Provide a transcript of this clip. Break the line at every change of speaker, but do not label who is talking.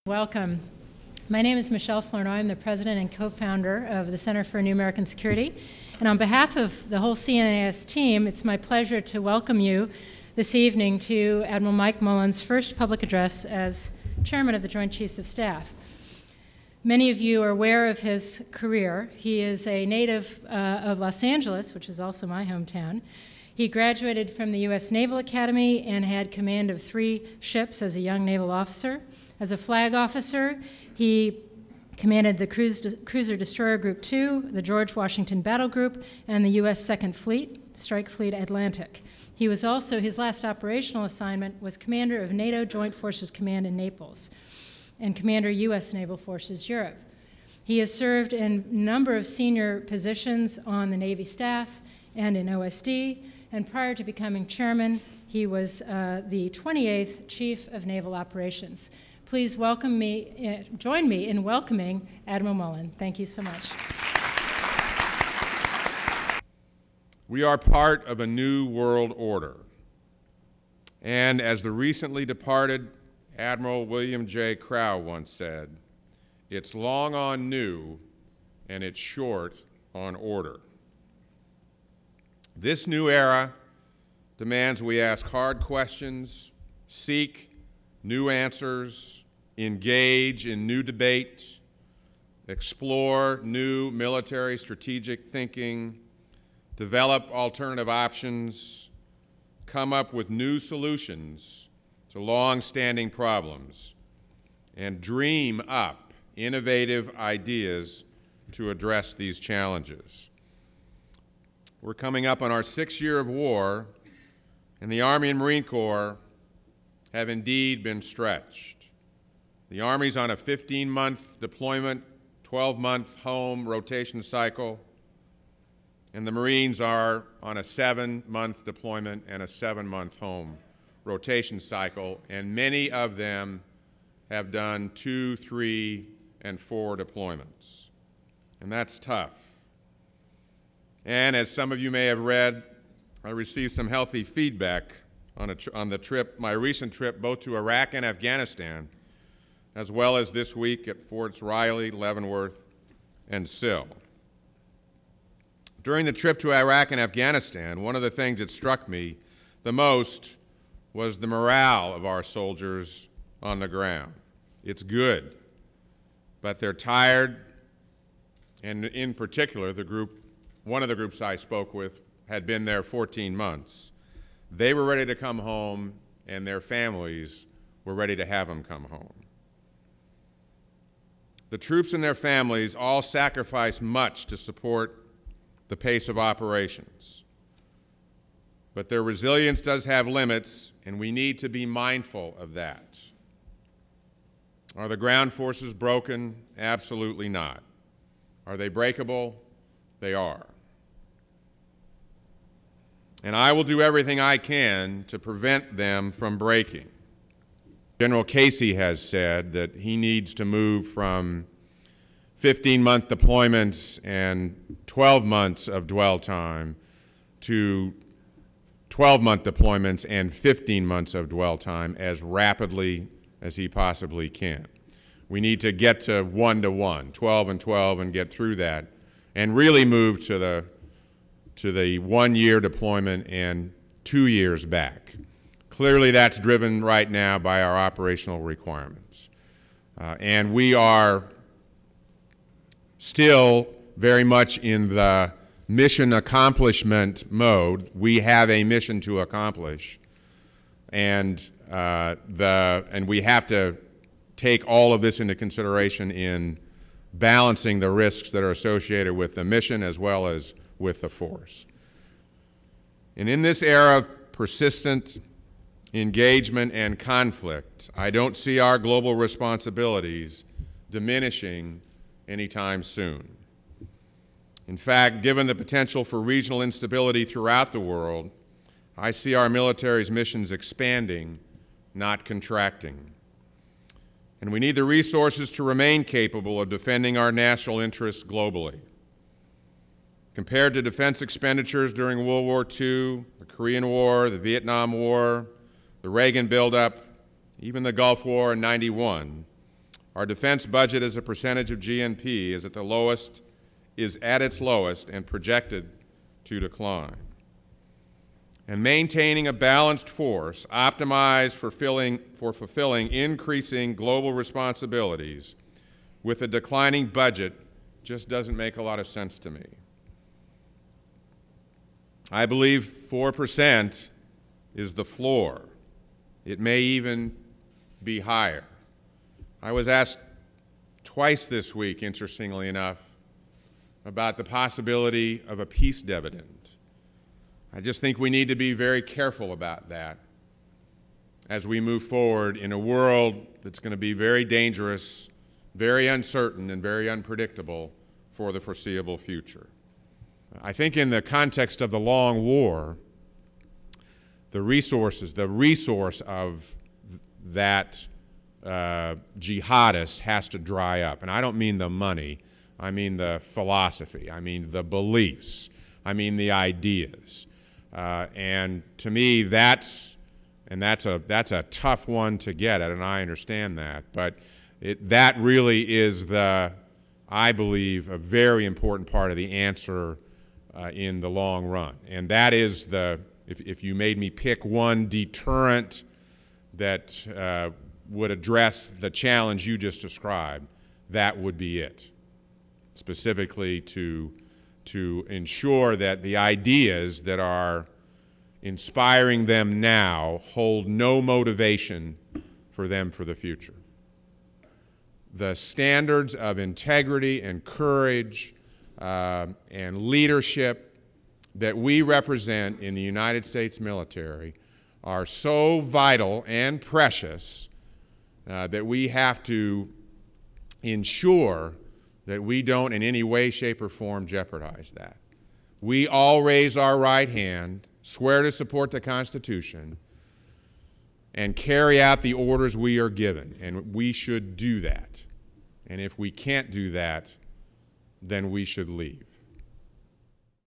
Welcome. My name is Michelle Flournoy. I'm the president and co-founder of the Center for New American Security. And on behalf of the whole CNAS team, it's my pleasure to welcome you this evening to Admiral Mike Mullen's first public address as chairman of the Joint Chiefs of Staff. Many of you are aware of his career. He is a native of Los Angeles, which is also my hometown. He graduated from the U.S. Naval Academy and had command of 3 ships as a young naval officer. As a flag officer, he commanded the Cruiser Destroyer Group 2, the George Washington Battle Group, and the U.S. Second Fleet, Strike Fleet Atlantic. He was also, his last operational assignment was commander of NATO Joint Forces Command in Naples and commander U.S. Naval Forces Europe. He has served in a number of senior positions on the Navy staff and in OSD, and prior to becoming chairman, he was the 28th Chief of Naval Operations. Please join me in welcoming Admiral Mullen. Thank you so much.
We are part of a new world order. And as the recently departed Admiral William J. Crowe once said, it's long on new and it's short on order. This new era demands we ask hard questions, seek new answers, engage in new debate, explore new military strategic thinking, develop alternative options, come up with new solutions to long-standing problems, and dream up innovative ideas to address these challenges. We're coming up on our 6th year of war, and the Army and Marine Corps have indeed been stretched. The Army's on a 15-month deployment, 12-month home rotation cycle, and the Marines are on a 7-month deployment and a 7-month home rotation cycle, and many of them have done 2, 3, and 4 deployments. And that's tough. And as some of you may have read, I received some healthy feedback on the trip, my recent trip, both to Iraq and Afghanistan, as well as this week at Forts Riley, Leavenworth, and Sill. During the trip to Iraq and Afghanistan, one of the things that struck me the most was the morale of our soldiers on the ground. It's good, but they're tired, and in particular, one of the groups I spoke with had been there 14 months. They were ready to come home, and their families were ready to have them come home. The troops and their families all sacrifice much to support the pace of operations. But their resilience does have limits, and we need to be mindful of that. Are the ground forces broken? Absolutely not. Are they breakable? They are. And I will do everything I can to prevent them from breaking. General Casey has said that he needs to move from 15-month deployments and 12 months of dwell time to 12-month deployments and 15 months of dwell time as rapidly as he possibly can. We need to get to 1-to-1, 12 and 12, and get through that, and really move to the 1-year deployment and 2 years back. Clearly that's driven right now by our operational requirements. And we are still very much in the mission accomplishment mode. We have a mission to accomplish, and we have to take all of this into consideration in balancing the risks that are associated with the mission as well as with the force. And in this era of persistent engagement and conflict, I don't see our global responsibilities diminishing anytime soon. In fact, given the potential for regional instability throughout the world, I see our military's missions expanding, not contracting. And we need the resources to remain capable of defending our national interests globally. Compared to defense expenditures during World War II, the Korean War, the Vietnam War, the Reagan buildup, even the Gulf War in '91, Our defense budget as a percentage of GNP is at its lowest and projected to decline. And maintaining a balanced force optimized for fulfilling increasing global responsibilities with a declining budget just doesn't make a lot of sense to me. I believe 4% is the floor. It may even be higher. I was asked twice this week, interestingly enough, about the possibility of a peace dividend. I just think we need to be very careful about that as we move forward in a world that's going to be very dangerous, very uncertain, and very unpredictable for the foreseeable future. I think in the context of the long war, the resource of that jihadist has to dry up. And I don't mean the money, I mean the philosophy, I mean the beliefs, I mean the ideas. And to me, that's a tough one to get at, and I understand that. But that really is I believe, a very important part of the answer in the long run. And that is if you made me pick one deterrent that would address the challenge you just described, that would be it. Specifically to ensure that the ideas that are inspiring them now hold no motivation for them for the future. The standards of integrity and courage and leadership that we represent in the United States military are so vital and precious that we have to ensure that we don't in any way, shape, or form jeopardize that. We all raise our right hand, swear to support the Constitution, and carry out the orders we are given, and we should do that. And if we can't do that, then we should leave.